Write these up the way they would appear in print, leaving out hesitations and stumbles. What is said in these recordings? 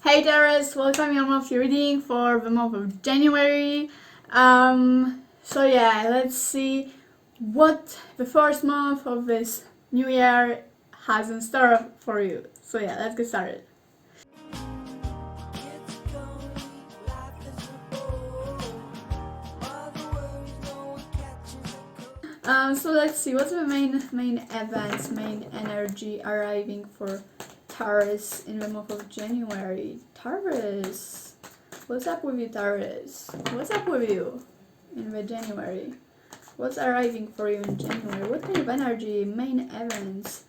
Hey Taurus, welcome your monthly reading for the month of January. So yeah, let's see what the first month of this new year has in store for you. So yeah, let's get started. So let's see what's the main events, main energy arriving for Taurus in the month of January. Taurus, what's up with you, Taurus? What's up with you in the January? What's arriving for you in January? What kind of energy, main events?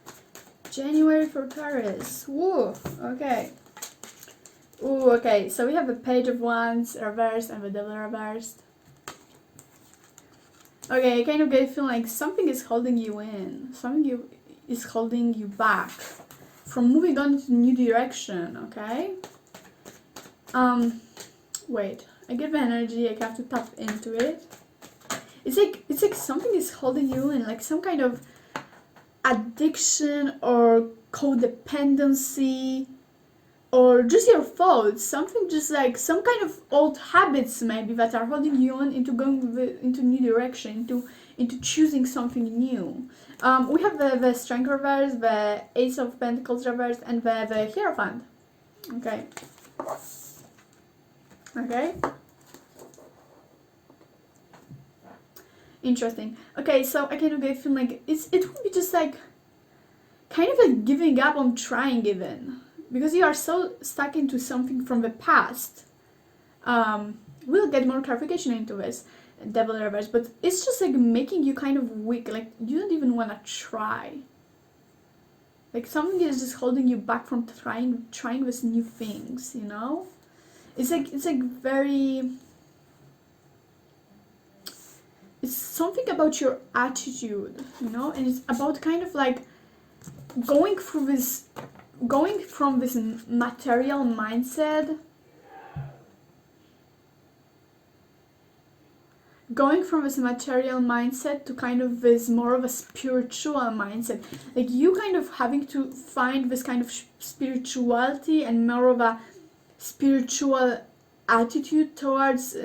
January for Taurus. Woo, okay. Ooh, okay, so we have the Page of Wands reversed and the Devil reversed. Okay, I kind of get a feeling like something is holding you in. Something is holding you back from moving on to a new direction, okay? Wait. I get the energy, I have to tap into it. It's like something is holding you in, like some kind of addiction or codependency or just your thoughts, something just like some kind of old habits maybe that are holding you on into going into new direction, into choosing something new. We have the Strength reverse, the Ace of Pentacles reverse, and the Hierophant. Okay. Okay. Interesting. Okay, so I kind of get a feeling like it would be just like kind of like giving up on trying even. Because you are so stuck into something from the past. We'll get more clarification into this Devil reverse, but it's just like making you kind of weak, like you don't even want to try. Like something is just holding you back from trying with new things, you know? It's like very, it's something about your attitude, you know? And it's about kind of like going from this material mindset, to kind of this more of a spiritual mindset, like you kind of having to find this kind of spirituality and more of a spiritual attitude towards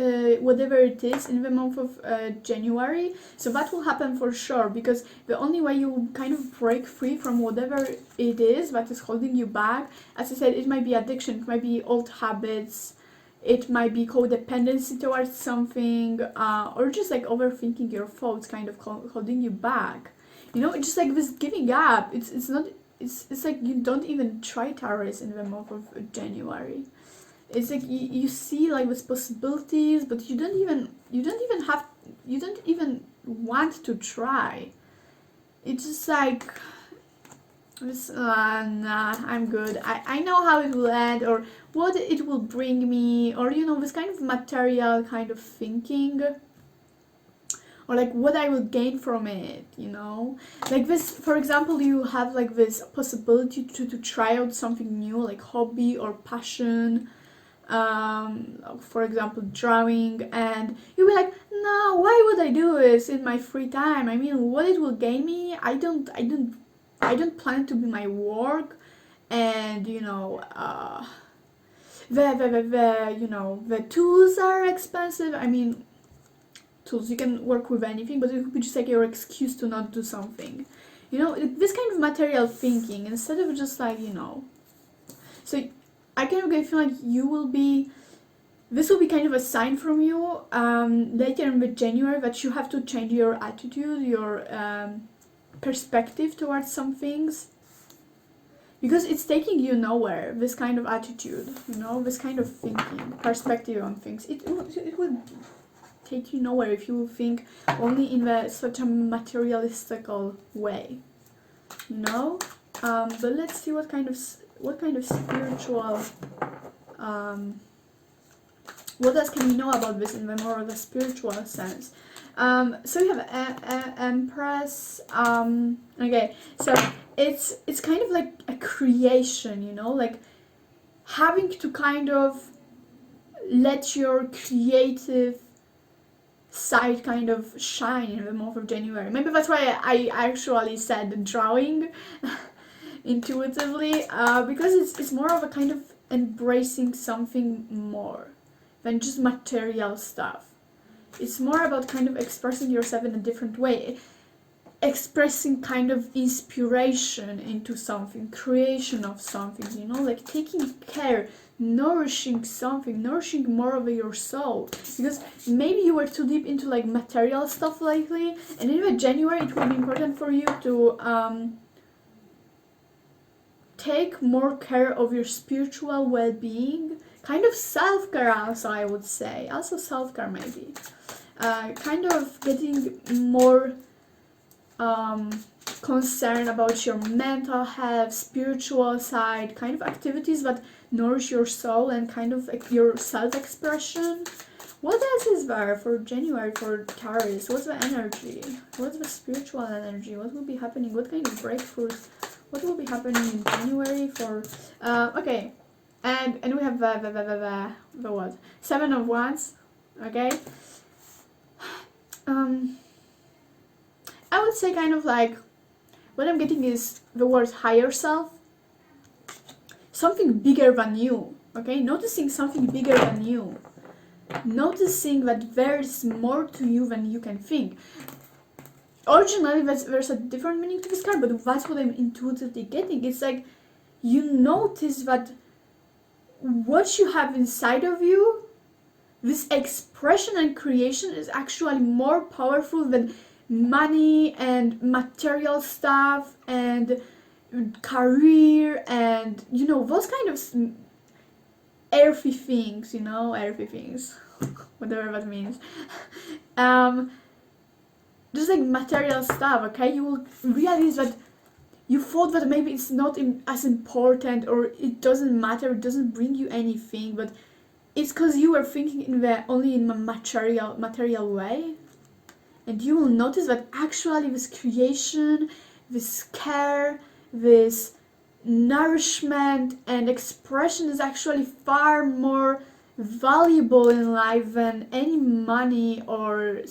whatever it is in the month of January. So that will happen for sure, because the only way you will kind of break free from whatever it is that is holding you back, as I said, it might be addiction, it might be old habits, it might be codependency towards something, or just like overthinking your thoughts kind of holding you back. You know, it's just like this giving up. It's like you don't even try Taurus in the month of January. It's like you see like these possibilities, but you don't even want to try. It's just like nah, I'm good. I know how it will end, or what it will bring me, or you know, this kind of material kind of thinking, or like what I will gain from it, you know? Like this, for example, you have like this possibility to try out something new, like hobby or passion, for example drawing, and you'll be like, no, why would I do this in my free time? I mean, what it will gain me, I don't plan to be my work. And you know, the tools are expensive. I mean, tools, you can work with anything, but it could be just like your excuse to not do something, you know, this kind of material thinking instead of just like, you know. So I kind of feel like this will be kind of a sign from you later in the January that you have to change your attitude, your perspective towards some things, because it's taking you nowhere, this kind of attitude, you know, this kind of thinking, perspective on things. It will take you nowhere if you think only in such a materialistical way, you know. But let's see what kind of spiritual, what else can we know about this in the more of a spiritual sense? So we have Empress. Okay, so it's kind of like a creation, you know, like having to kind of let your creative side kind of shine in the month of January. Maybe that's why I actually said drawing intuitively, because it's more of a kind of embracing something more than just material stuff. It's more about kind of expressing yourself in a different way, expressing kind of inspiration into something, creation of something, you know, like taking care, nourishing something, nourishing more of your soul. Because maybe you were too deep into like material stuff lately, and in January it will be important for you to take more care of your spiritual well-being, kind of self-care also, I would say, also self-care maybe, kind of getting more concern about your mental health, spiritual side, kind of activities that nourish your soul and kind of your self-expression. What else is there for January for Taurus? What's the energy? What's the spiritual energy? What will be happening? What kind of breakthroughs? What will be happening in January for... okay, and we have the what? 7 of Wands, okay? I would say kind of like, what I'm getting is the word higher self. Something bigger than you, okay? Noticing something bigger than you. Noticing that there's more to you than you can think. Originally, there's a different meaning to this card, but that's what I'm intuitively getting. It's like, you notice that what you have inside of you, this expression and creation is actually more powerful than money and material stuff and career and, you know, those kind of earthy things, you know, earthy things, whatever that means. Just like material stuff, okay? You will realize that you thought that maybe it's not as important, or it doesn't matter, it doesn't bring you anything, but it's because you were thinking only in a material way. And you will notice that actually this creation, this care, this nourishment and expression is actually far more valuable in life than any money or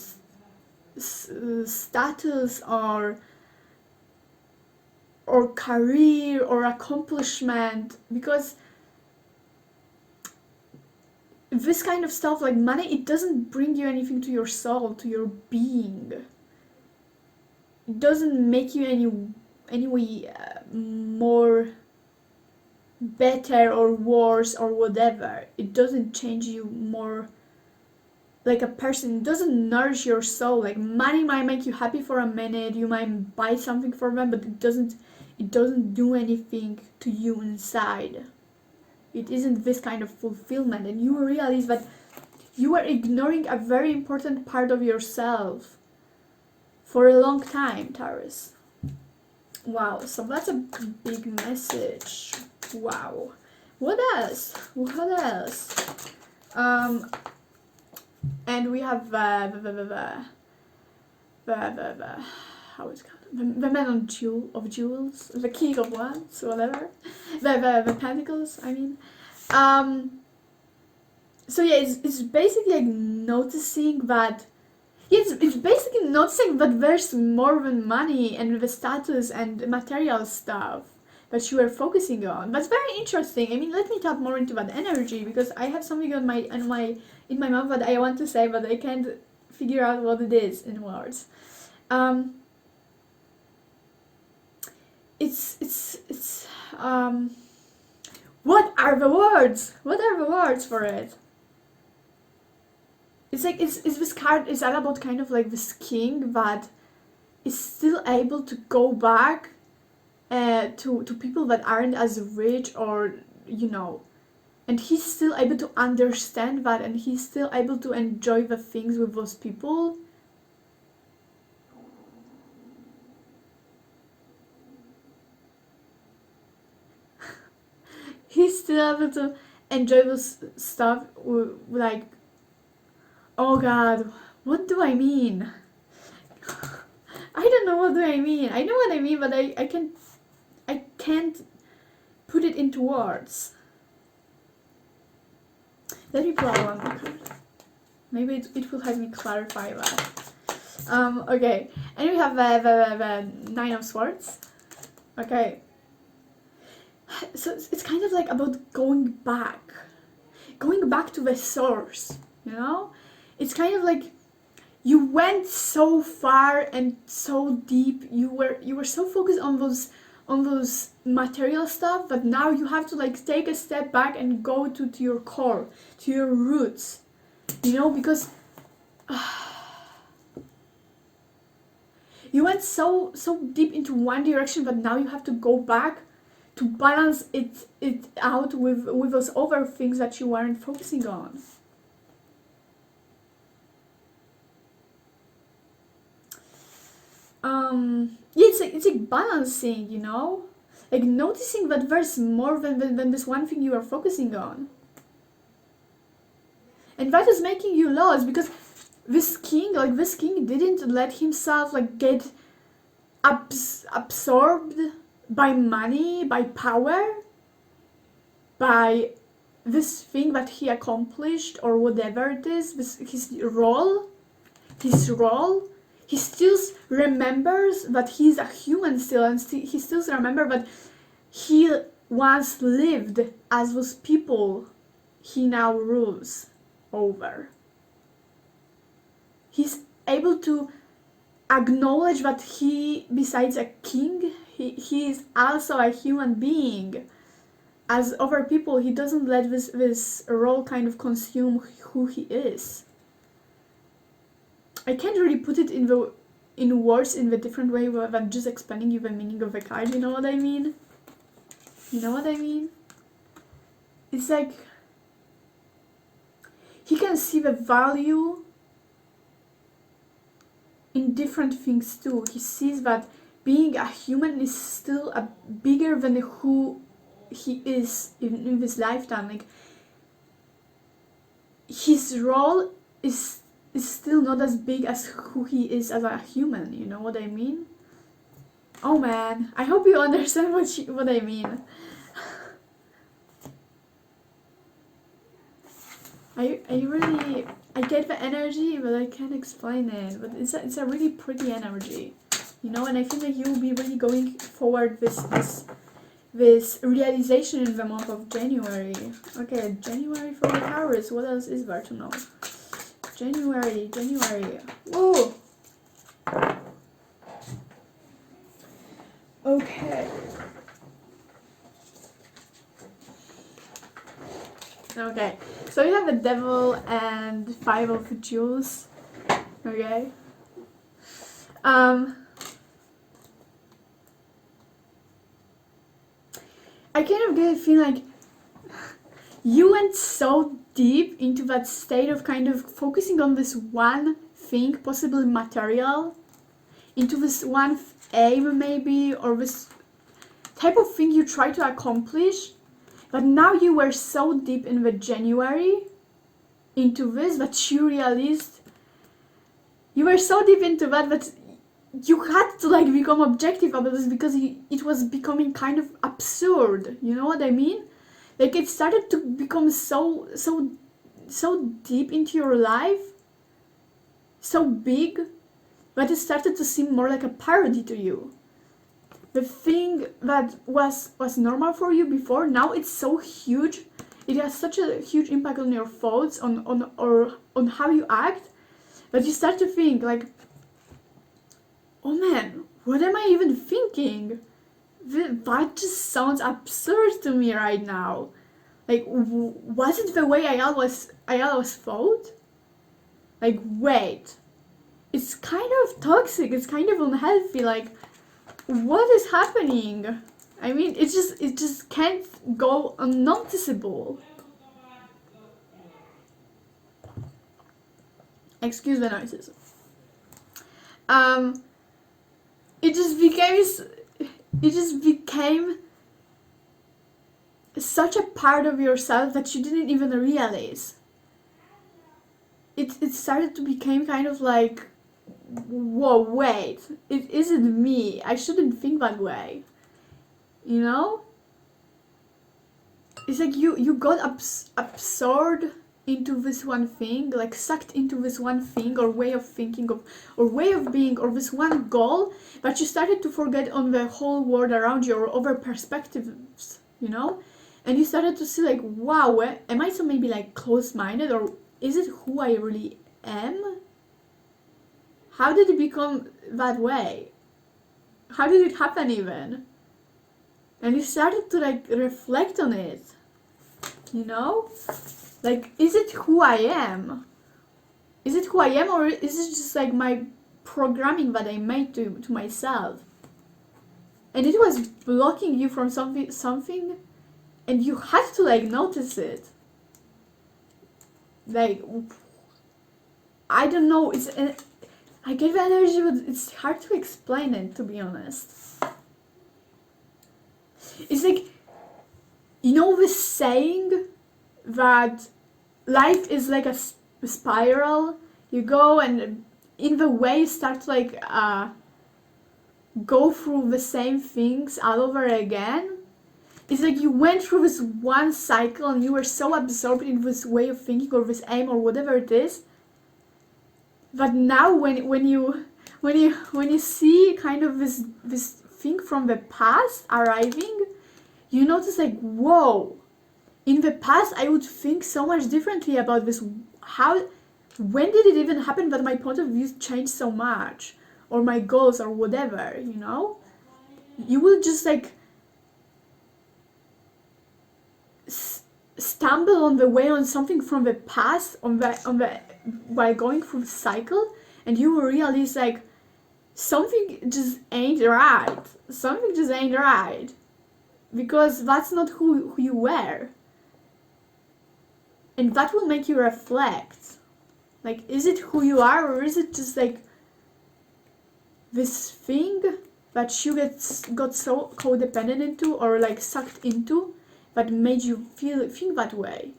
status or career or accomplishment. Because this kind of stuff like money, it doesn't bring you anything to your soul, to your being. It doesn't make you any way more better or worse or whatever. It doesn't change you more like a person. It doesn't nourish your soul. Like money might make you happy for a minute, you might buy something for them, but it doesn't do anything to you inside. It isn't this kind of fulfillment, and you realize that you are ignoring a very important part of yourself for a long time, Taurus. Wow, so that's a big message. Wow. What else? What else? And we have how is it called? The man of jewels, the king of wands, whatever. The pentacles, I mean. So yeah, it's basically like noticing that. It's basically noticing that there's more than money and the status and material stuff that you are focusing on. That's very interesting. I mean, let me tap more into that energy, because I have something in my mouth that I want to say, but I can't figure out what it is in words. What are the words? What are the words for it? It's like, is this card, is that about kind of like this king that is still able to go back to people that aren't as rich, or, you know, and he's still able to understand that, and he's still able to enjoy the things with those people. He's still able to enjoy this stuff, like, oh god, what do I mean? I don't know what do I mean. I know what I mean, but I can't put it into words. Let me pull out one more card. Maybe it will help me clarify that. Okay, and we have the 9 of Swords. Okay. so it's kind of like about going back to the source, you know? It's kind of like you went so far and so deep, you were so focused on those material stuff, but now you have to like take a step back and go to your core, to your roots, you know, because you went so deep into one direction, but now you have to go back to balance it out with those other things that you weren't focusing on. Yeah, it's a balancing, you know, like noticing that there's more than this one thing you are focusing on, and that is making you lost, because this king didn't let himself like get absorbed by money, by power, by this thing that he accomplished or whatever it is, his role. He still remembers that he's a human still, and he still remembers that he once lived as those people he now rules over. He's able to acknowledge that he, besides a king, he is also a human being. As other people, he doesn't let this role kind of consume who he is. I can't really put it in words in the different way than just explaining you the meaning of the card, you know what I mean? You know what I mean? It's like he can see the value in different things too. He sees that being a human is still bigger than who he is in this lifetime. Like his role is still not as big as who he is as a human, you know what I mean? Oh man, I hope you understand what I mean. I get the energy, but I can't explain it. But it's a really pretty energy, you know. And I think that you will be really going forward this realization in the month of January. Okay, January for the Taurus. What else is there to know? January. Whoa. Okay. Okay, so you have the Devil and 5 of Jewels. Okay. I kind of get a feeling like you went so deep into that state of kind of focusing on this one thing, possibly material, into this one aim maybe, or this type of thing you try to accomplish. But now you were so deep in the January into this that you realized you were so deep into that you had to like become objective about this, because it was becoming kind of absurd. You know what I mean? Like it started to become so deep into your life, so big, that it started to seem more like a parody to you. The thing that was normal for you before, now it's so huge. It has such a huge impact on your thoughts, on how you act, that you start to think like, oh man, what am I even thinking? That just sounds absurd to me right now. Like, was it the way I always thought? Like, wait, it's kind of toxic. It's kind of unhealthy. Like, what is happening? I mean, it just can't go unnoticeable. Excuse the noises. It just became such a part of yourself that you didn't even realize. It started to become kind of like, whoa, wait, it isn't me. I shouldn't think that way. You know? It's like you got absorbed into this one thing, like sucked into this one thing or way of thinking of, or way of being, or this one goal, but you started to forget on the whole world around you or other perspectives you know? And you started to see like, wow, am I so maybe like close-minded, or is it who I really am? How did it become that way? How did it happen even? And you started to like reflect on it, you know? Like, is it who I am? Is it who I am, or is it just like my programming that I made to myself? And it was blocking you from something, and you had to like notice it. Like, I don't know, I get the energy, but it's hard to explain it, to be honest. It's like, you know the saying that life is like a spiral? You go, and in the way you start to like go through the same things all over again. It's like you went through this one cycle and you were so absorbed in this way of thinking or this aim or whatever it is, that now when you see kind of this thing from the past arriving, you notice like, whoa, in the past I would think so much differently about this. When did it even happen that my point of view changed so much, or my goals or whatever, you know? You will just like stumble on the way on something from the past while going through the cycle, and you will realize like something just ain't right. Something just ain't right, because that's not who you were. And that will make you reflect. Like, is it who you are, or is it just like this thing that you got so codependent into, or like sucked into, that made you think that way?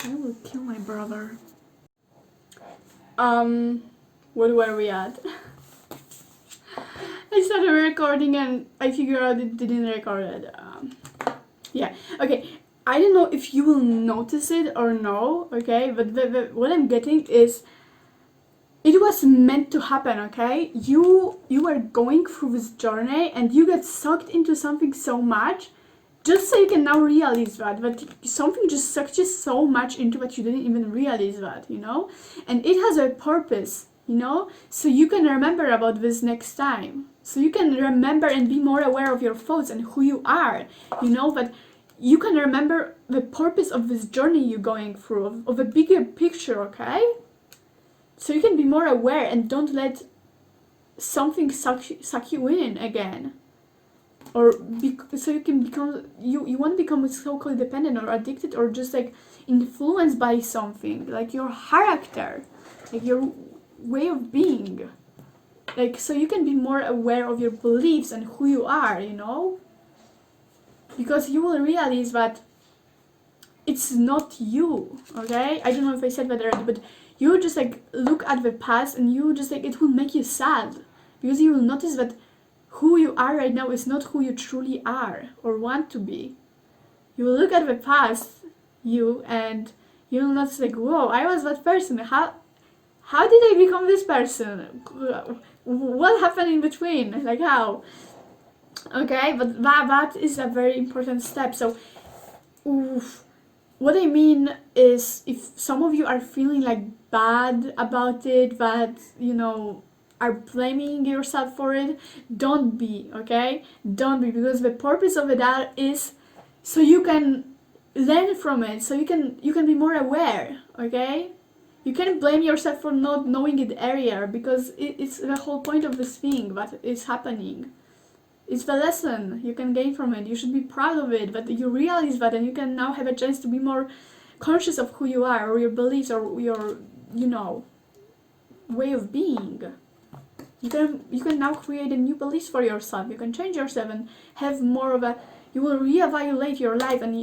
I will kill my brother. What were we at? I started recording and I figured out it didn't record it. Yeah, okay. I don't know if you will notice it or no, okay? But what I'm getting is, it was meant to happen, okay? You were going through this journey and you get sucked into something so much, just so you can now realize that something just sucked you so much into that you didn't even realize that, you know? And it has a purpose, you know? So you can remember about this next time. So you can remember and be more aware of your thoughts and who you are, you know? But you can remember the purpose of this journey you're going through, of a bigger picture, okay? So you can be more aware and don't let something suck you in again. Or so you can become, you won't become so-called dependent or addicted or just like influenced by something, like your character, like your way of being. Like, so you can be more aware of your beliefs and who you are, you know? Because you will realize that it's not you, okay? I don't know if I said that already, but you just like look at the past and you just like, it will make you sad, because you will notice that who you are right now is not who you truly are or want to be. You will look at the past you and you will notice like, whoa, I was that person. How did I become this person? What happened in between? Like, how? Okay, but that is a very important step. So, what I mean is, if some of you are feeling like bad about it, that, you know, are blaming yourself for it, don't be, okay? Don't be, because the purpose of it is so you can learn from it, so you can be more aware, okay? You can't blame yourself for not knowing it earlier, because it's the whole point of this thing that is happening. It's the lesson you can gain from it. You should be proud of it, but you realize that, and you can now have a chance to be more conscious of who you are, or your beliefs, or your, you know, way of being. You can now create a new beliefs for yourself. You can change yourself and have more of a, you will reevaluate your life and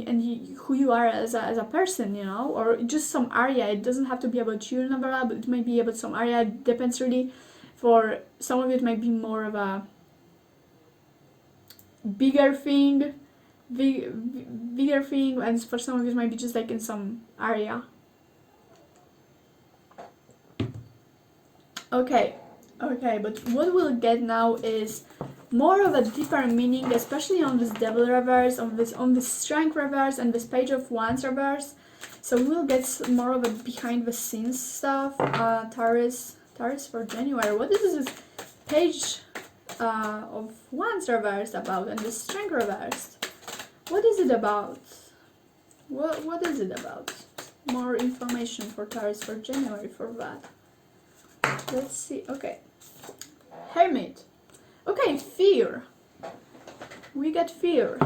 who you are as a person, you know, or just some area. It doesn't have to be about you, but it may be about some area. It depends really. For some of it might be more of a bigger thing, and for some of it might be just like in some area. Okay, but what we'll get now is more of a deeper meaning, especially on this Devil reverse, on this Strength reverse, and this Page of Wands reverse. So we will get more of a behind the scenes stuff. Taurus for January. What is this Page of Wands reversed about, and the Strength reversed? What is it about? What is it about? More information for Taurus for January for that. Let's see. Okay. Hermit. Okay, fear. We get fear.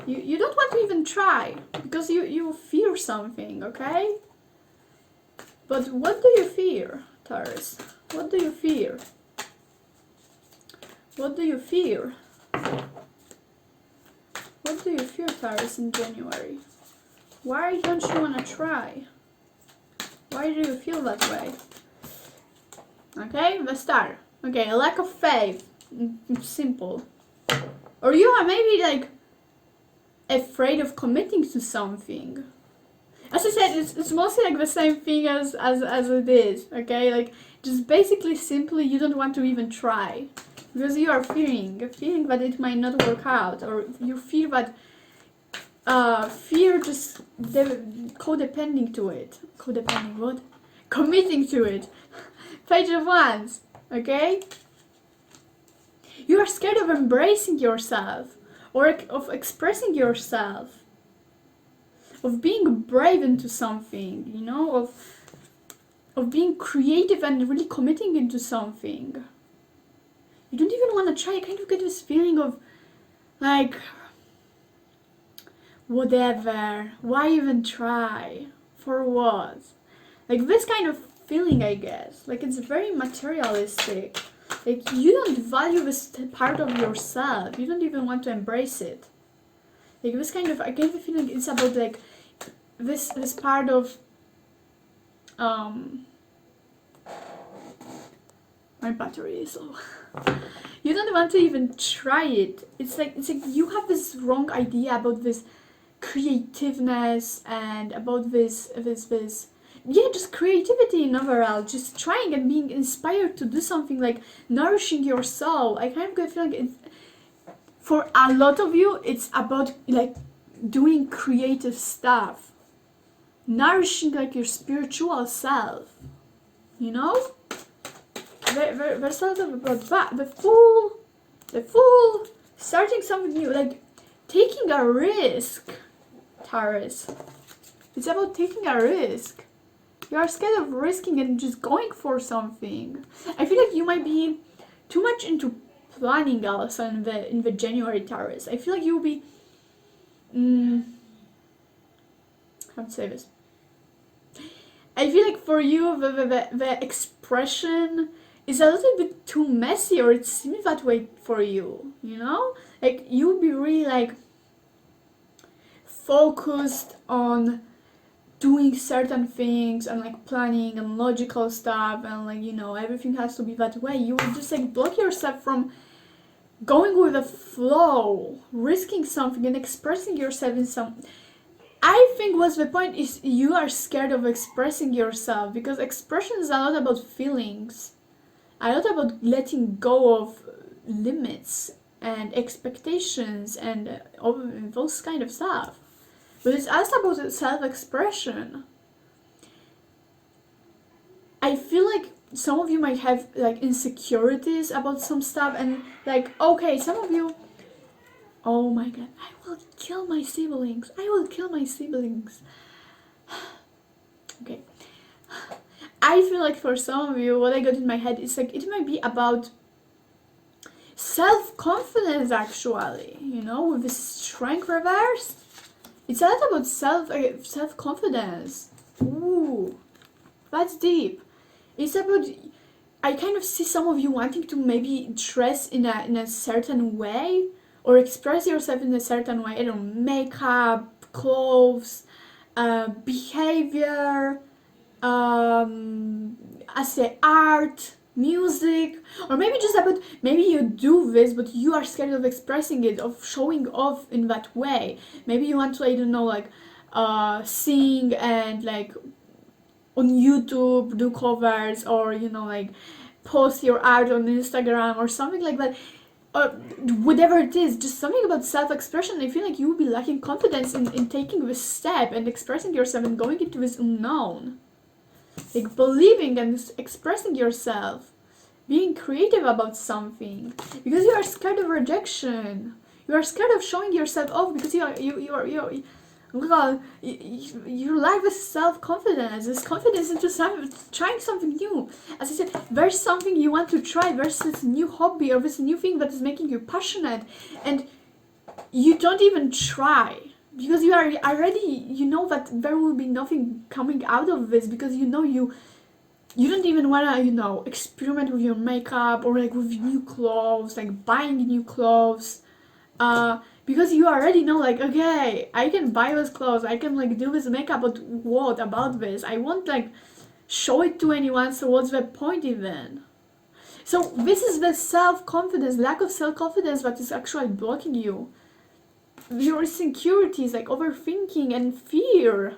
You don't want to even try because you fear something, okay? But what do you fear, Taurus? What do you fear? What do you fear? What do you fear, Taurus, in January? Why don't you want to try? Why do you feel that way? Okay, the Star. Okay, a lack of faith. Simple. Or you are maybe like afraid of committing to something. As I said, it's mostly like the same thing as it is, okay? Like, just basically simply you don't want to even try. Because you are fearing that it might not work out, or you fear that fear just codepending to it. Codepending what? Committing to it. Page of Wands, okay? You are scared of embracing yourself, or of expressing yourself, of being brave into something, you know, of being creative and really committing into something. You don't even want to try. I kind of get this feeling of like, whatever, why even try? For what? Like this kind of feeling, I guess. Like, it's very materialistic. Like, you don't value this part of yourself. You don't even want to embrace it. Like, this kind of, I get the feeling it's about like this part of my battery is low. You don't want to even try it. It's like you have this wrong idea about this creativeness and about this yeah, just creativity in overall, just trying and being inspired to do something, like nourishing your soul. I kind of get feeling it's, for a lot of you, it's about like doing creative stuff, nourishing like your spiritual self, you know. There's a lot of about that. The fool, starting something new, like taking a risk, Taurus. It's about taking a risk. You are scared of risking and just going for something. I feel like you might be too much into planning also in the January, Taurus. I feel like you will be how to say this? I feel like for you the expression is a little bit too messy, or it seems that way for you, you know? Like, you'll be really like focused on doing certain things and like planning and logical stuff, and like, you know, everything has to be that way. You will just like block yourself from going with the flow, risking something and expressing yourself in some. I think what's the point is you are scared of expressing yourself, because expression is a lot about feelings, a lot about letting go of limits and expectations and those kind of stuff. But it's also about self-expression. I feel like some of you might have like insecurities about some stuff, and like, okay, some of you, oh my god, I will kill my siblings. I will kill my siblings. Okay. I feel like for some of you, what I got in my head is like, it might be about self-confidence actually, you know, with this strength reversed. It's a lot about self-confidence. Ooh, that's deep. It's about, I kind of see some of you wanting to maybe dress in a certain way, or express yourself in a certain way. I don't know, makeup, clothes, behavior, I say art, music, or maybe just about, maybe you do this but you are scared of expressing it, of showing off in that way. Maybe you want to, I don't know, like sing and like on YouTube do covers, or you know, like post your art on Instagram or something like that. or whatever it is, just something about self-expression. I feel like you will be lacking confidence in taking this step and expressing yourself and going into this unknown. Like believing and expressing yourself, being creative about something, because you are scared of rejection. You are scared of showing yourself off because you lack this self-confidence, this confidence into trying something new. As I said, there's something you want to try, there's this new hobby or this new thing that is making you passionate, and you don't even try because you are already, you know that there will be nothing coming out of this, because you know you don't even want to, you know, experiment with your makeup or like with new clothes, like buying new clothes. Because you already know, like, okay, I can buy this clothes, I can like do this makeup, but what about this? I won't like show it to anyone, so what's the point even? So this is the self-confidence, lack of self-confidence that is actually blocking you. Your insecurities, like overthinking and fear,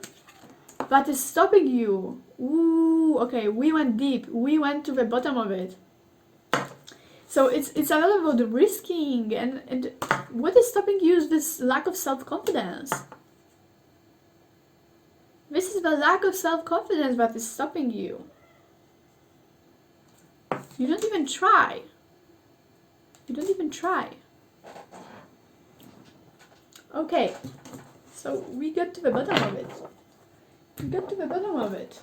that is stopping you. Ooh, okay, we went deep, we went to the bottom of it. So it's a lot about risking, and what is stopping you is this lack of self-confidence. This is the lack of self-confidence that is stopping you. You don't even try. You don't even try. Okay, so we got to the bottom of it. We got to the bottom of it.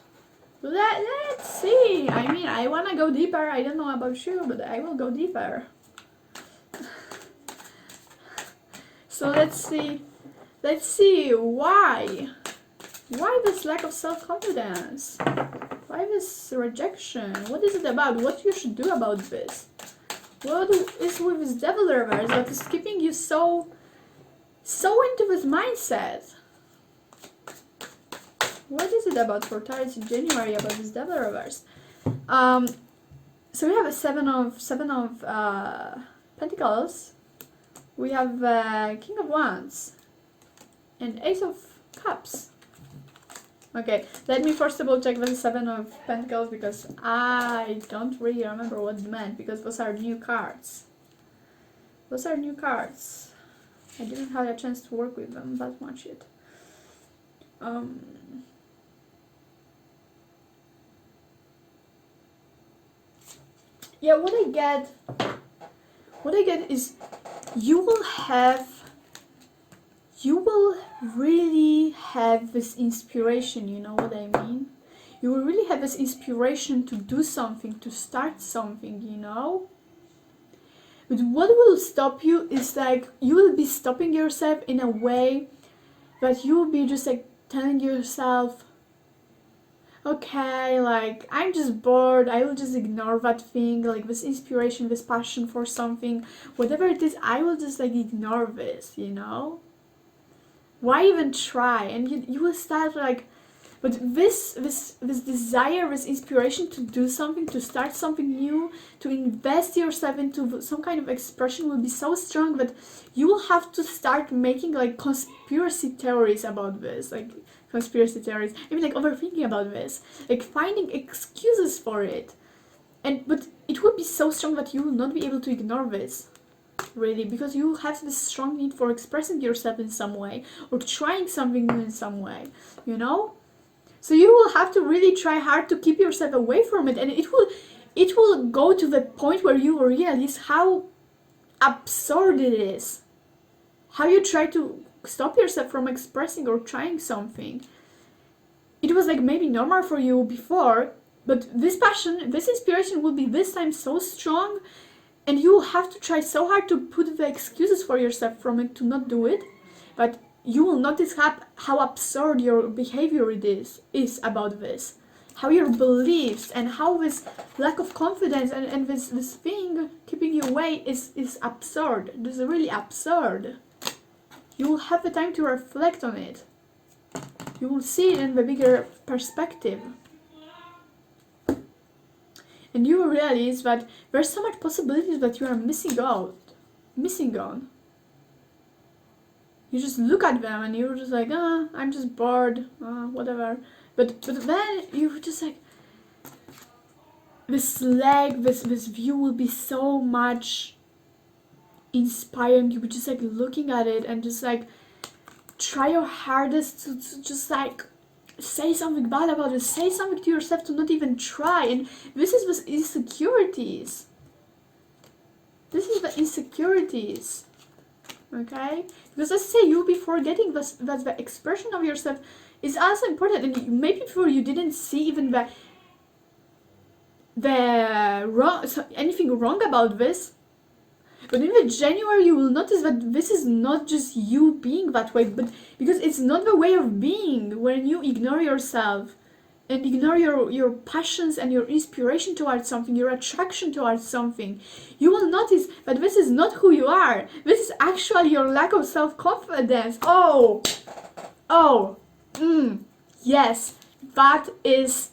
Let's see. I mean, I want to go deeper. I don't know about you, but I will go deeper. So let's see. Let's see why. Why this lack of self-confidence? Why this rejection? What is it about? What you should do about this? What is with this devil reverse that is keeping you so into this mindset? What is it about for Taurus in January about this devil reverse? So we have a seven of Pentacles. We have King of Wands and Ace of Cups. Okay, let me first of all check the Seven of Pentacles, because I don't really remember what it meant, because those are new cards. Those are new cards. I didn't have a chance to work with them that much yet. Yeah, what I get is you will really have this inspiration, you know what I mean? You will really have this inspiration to do something, to start something, you know? But what will stop you is like, you will be stopping yourself in a way that you will be just like telling yourself, okay, like, I'm just bored, I will just ignore that thing, like this inspiration, this passion for something, whatever it is, I will just like ignore this, you know? Why even try? And you will start like, but this desire, this inspiration to do something, to start something new, to invest yourself into some kind of expression will be so strong that you will have to start making like conspiracy theories about this, like conspiracy theories, even like overthinking about this, like finding excuses for it. But it will be so strong that you will not be able to ignore this, really, because you have this strong need for expressing yourself in some way or trying something new in some way, you know? So you will have to really try hard to keep yourself away from it, and it will go to the point where you realize how absurd it is, how you try to stop yourself from expressing or trying something. It was like maybe normal for you before, but this passion, this inspiration will be this time so strong, and you will have to try so hard to put the excuses for yourself from it to not do it, but you will notice how absurd your behavior is about this, how your beliefs and how this lack of confidence and this thing keeping you away is absurd. This is really absurd. You will have the time to reflect on it. You will see it in the bigger perspective. And you will realize that there's so much possibilities that you are missing on. You just look at them and you're just like, I'm just bored, whatever. But then you just like, this view will be so much inspiring. You'll be just like looking at it and just like try your hardest to just like say something bad about it, say something to yourself to not even try. And this is with insecurities. This is the insecurities. Okay? Because as I say, you'll be forgetting that the expression of yourself is also important. And maybe before you didn't see even the wrong, anything wrong about this. But in the January, you will notice that this is not just you being that way, but because it's not the way of being when you ignore yourself and ignore your passions and your inspiration towards something, your attraction towards something. You will notice that this is not who you are. This is actually your lack of self-confidence. Yes, that is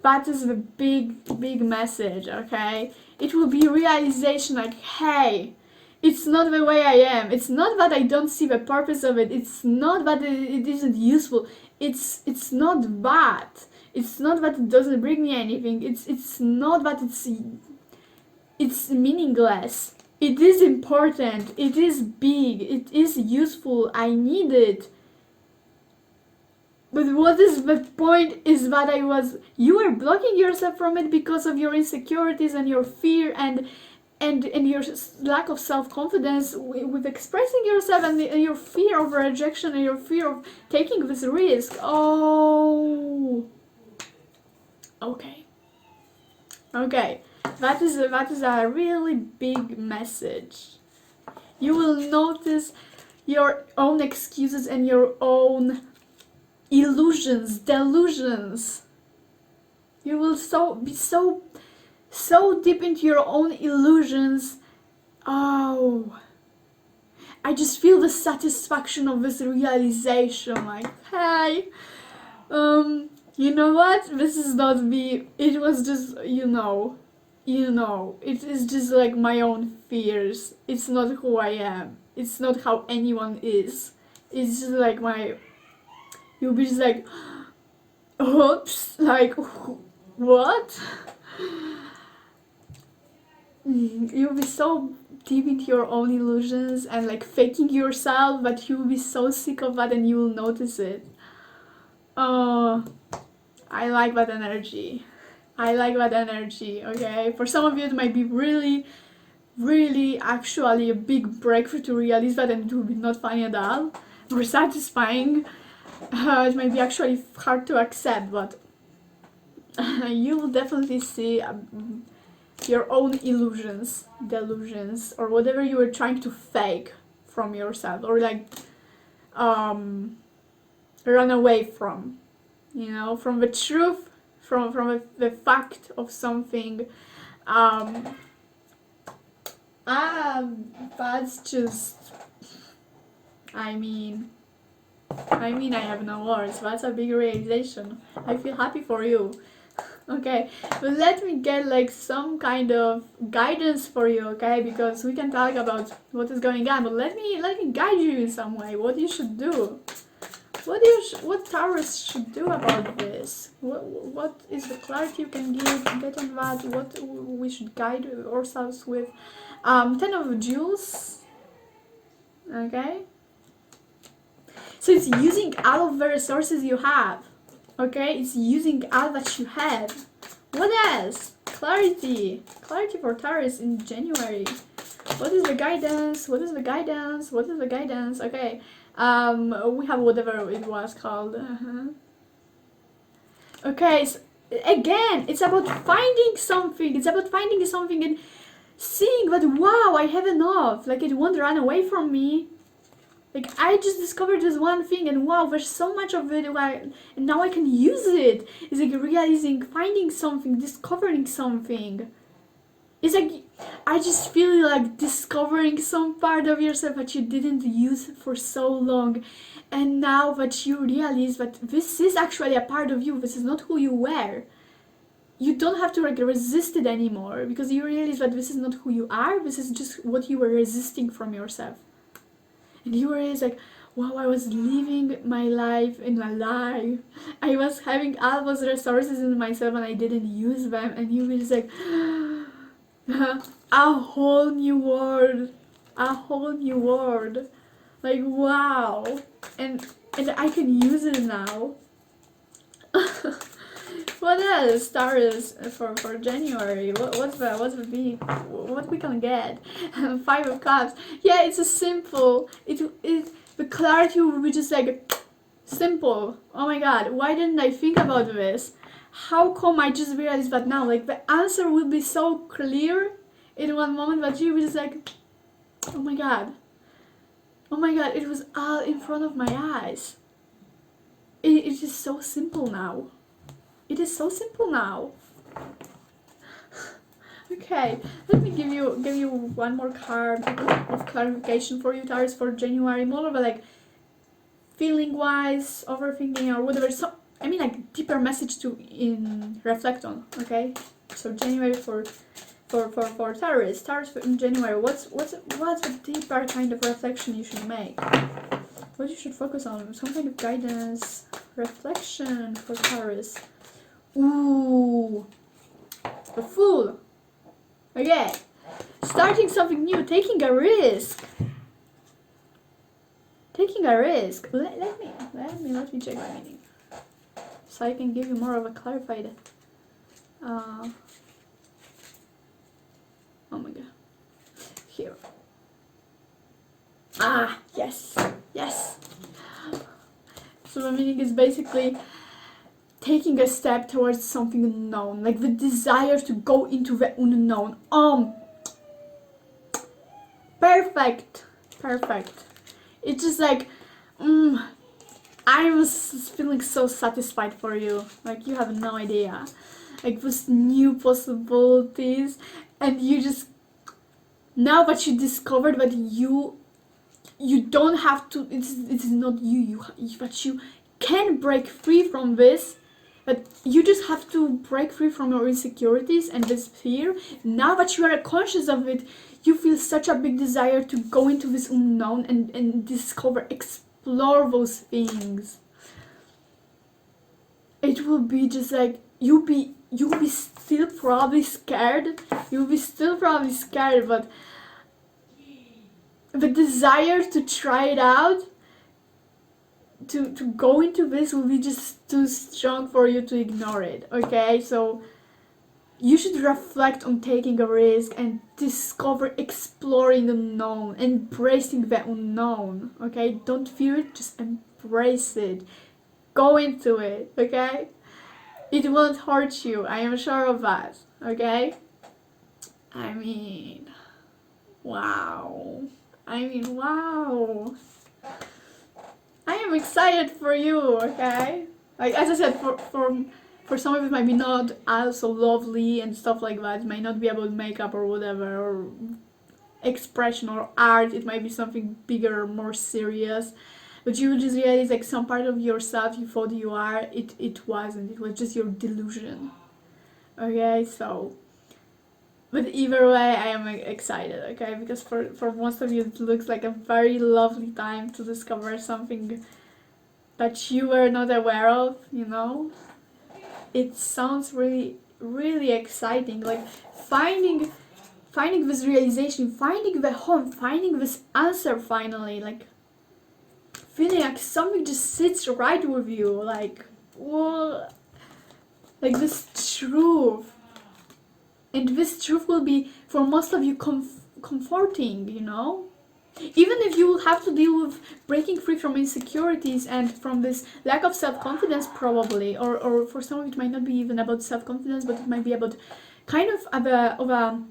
the big message, okay? It will be realization like, hey, it's not the way I am. It's not that I don't see the purpose of it. It's not that it isn't useful. It's not that. It's not that it doesn't bring me anything. It's not that it's meaningless. It is important. It is big. It is useful. I need it. But what is the point is that you were blocking yourself from it because of your insecurities and your fear and your lack of self-confidence with expressing yourself and your fear of rejection and your fear of taking this risk. Oh, okay. That is a really big message. You will notice your own excuses and your own illusions, delusions. You will be so deep into your own illusions. Oh, I just feel the satisfaction of this realization. Like, hey, you know what? This is not me. It was just, it is just like my own fears. It's not who I am. It's not how anyone is. It's just like you'll be just like, oops, like, what? You'll be so deep into your own illusions and like faking yourself, but you'll be so sick of that and you will notice it. Oh, I like that energy. Okay? For some of you, it might be really, really actually a big breakthrough to realize that, and it will be not funny at all or satisfying. It might be actually hard to accept, but you will definitely see your own illusions, delusions, or whatever you were trying to fake from yourself, or like run away from, from the truth, from the fact of something. That's just, I have no words. That's a big realization. I feel happy for you. Okay, but let me get like some kind of guidance for you, okay? Because we can talk about what is going on, but let me guide you in some way. What you should do. What Taurus should do about this? What is the clarity you can get on that? What we should guide ourselves with? 10 of Jewels. Okay. So it's using all of the resources you have. Okay, it's using all that you have. What else? Clarity for Taurus in January. What is the guidance? Okay, we have whatever it was called. Okay, so again, it's about finding something. And seeing that, wow, I have enough. Like, it won't run away from me. Like, I just discovered this one thing and wow, there's so much of it, and now I can use it. It's like realizing, finding something, discovering something. It's like, I just feel like discovering some part of yourself that you didn't use for so long. And now that you realize that this is actually a part of you, this is not who you were. You don't have to like resist it anymore, because you realize that this is not who you are, this is just what you were resisting from yourself. And you were like, wow, I was living my life in a lie. I was having all those resources in myself and I didn't use them. And you were just like, a whole new world. a whole new world. Like, wow. And I can use it now. What else, Taurus, for January? What we can get? Five of Cups. Yeah, it's a simple. The clarity will be just like simple. Oh my God, why didn't I think about this? How come I just realized that now? Like, the answer will be so clear in one moment that you will just like, oh my God, it was all in front of my eyes. It is so simple now. It is so simple now. Okay, let me give you one more card of clarification for you, Taurus, for January. More of a like feeling wise, overthinking or whatever. So I mean like deeper message to reflect on. Okay, so January for Taurus. Taurus in January. What's a deeper kind of reflection you should make? What you should focus on? Some kind of guidance, reflection for Taurus. Ooh, the Fool. Okay, starting something new, taking a risk. Taking a risk. Let me check my meaning, so I can give you more of a clarified. Oh my God. Here. Ah, yes. So the meaning is basically taking a step towards something unknown, like the desire to go into the unknown. Perfect. It's just like, I was feeling so satisfied for you. Like, you have no idea. Like, those new possibilities, and you just, now that you discovered that you don't have to, it's not you that you can break free from this, but you just have to break free from your insecurities and this fear. Now that you are conscious of it, you feel such a big desire to go into this unknown and discover, explore those things. It will be just like, you'll be still probably scared, but the desire to try it out, to go into this, will be just too strong for you to ignore it. Okay, so you should reflect on taking a risk and discover, exploring the unknown, embracing the unknown. Okay, don't fear it, just embrace it, go into it. Okay, it won't hurt you, I am sure of that. Okay, I mean, wow. I am excited for you, okay? Like, as I said, for some of it might be not as so lovely and stuff like that. It might not be about makeup or whatever, or expression or art. It might be something bigger, more serious. But you will just realize, like, some part of yourself you thought you are, it wasn't. It was just your delusion. Okay, so... But either way, I am excited, okay? Because for most of you, it looks like a very lovely time to discover something that you were not aware of, you know? It sounds really, really exciting. Like, finding this realization, finding the home, finding this answer finally. Like, feeling like something just sits right with you. Like, whoa. Like, this truth. And this truth will be, for most of you, comforting, you know? Even if you will have to deal with breaking free from insecurities and from this lack of self-confidence, probably, or for some of it might not be even about self-confidence, but it might be about kind of a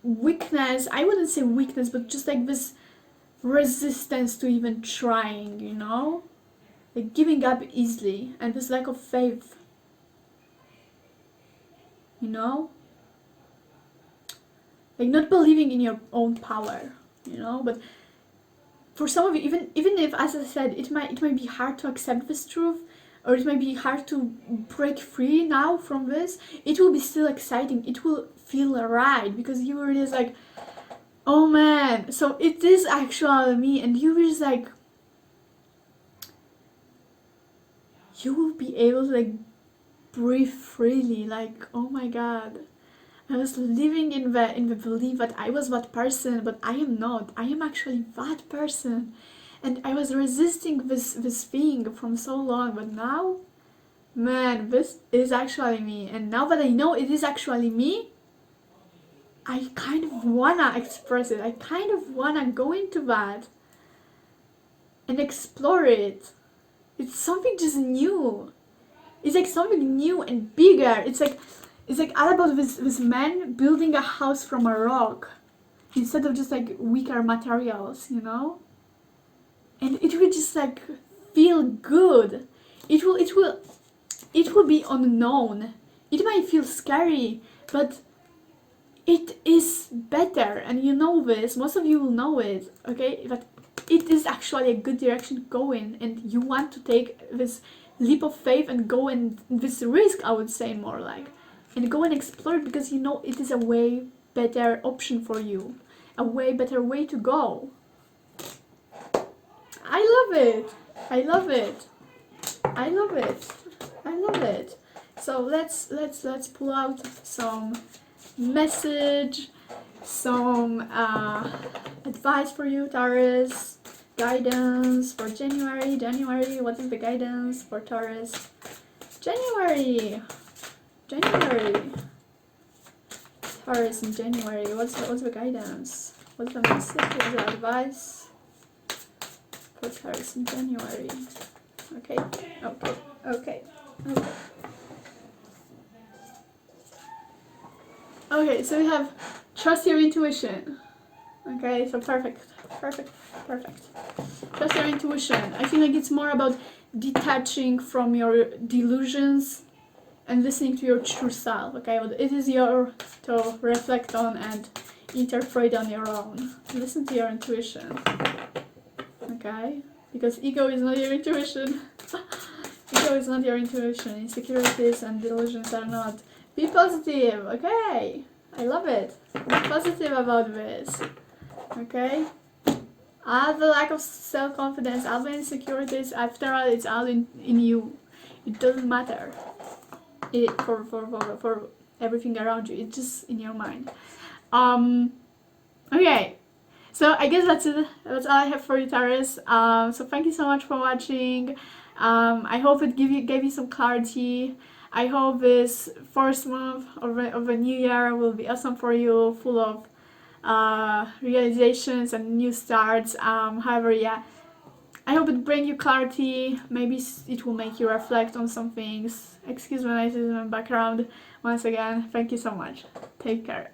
weakness. I wouldn't say weakness, but just like this resistance to even trying, you know? Like giving up easily, and this lack of faith. You know? Like not believing in your own power, you know? But for some of you, even if, as I said, it might be hard to accept this truth, or it might be hard to break free now from this, it will be still exciting. It will feel right, because you were just like, oh man, so it is actually me, and you were just like, you will be able to like breathe freely, like, oh my god, I was living in the belief that I was that person, but I am not. I am actually that person. And I was resisting this thing from so long, but now, man, this is actually me. And now that I know it is actually me, I kind of wanna express it. I kind of wanna go into that and explore it. It's something just new. It's like something new and bigger. It's like all about this man building a house from a rock instead of just like weaker materials, you know? And it will just like feel good. It will be unknown. It might feel scary, but it is better, and you know this. Most of you will know it, okay? That it is actually a good direction to go in, and you want to take this leap of faith and go in this risk, I would say, more like, and go and explore it, because you know it is a way better option for you, a way better way to go. I love it. I love it. I love it. I love it. So let's pull out some message, some advice for you, Taurus. Guidance for January. What is the guidance for Taurus? January. Taurus in January. What's the guidance? What's the message? What's the advice for Taurus in January? Okay. Okay, so we have trust your intuition. Okay, so perfect. Trust your intuition. I feel like it's more about detaching from your delusions and listening to your true self. Okay, but it is your to reflect on and interpret on your own. Listen to your intuition. Okay, because ego is not your intuition. Ego is not your intuition. Insecurities and delusions are not. Be positive, okay? I love it. Be positive about this, okay? All the lack of self-confidence, all the insecurities, after all, it's all in you. It doesn't matter for everything around you. It's just in your mind. Okay. So I guess that's it. That's all I have for you, Taurus. So thank you so much for watching. I hope it gave you some clarity. I hope this first month of the new year will be awesome for you, full of realizations and new starts. However, yeah, I hope it brings you clarity. Maybe it will make you reflect on some things. Excuse my noises in the background. Once again, thank you so much. Take care.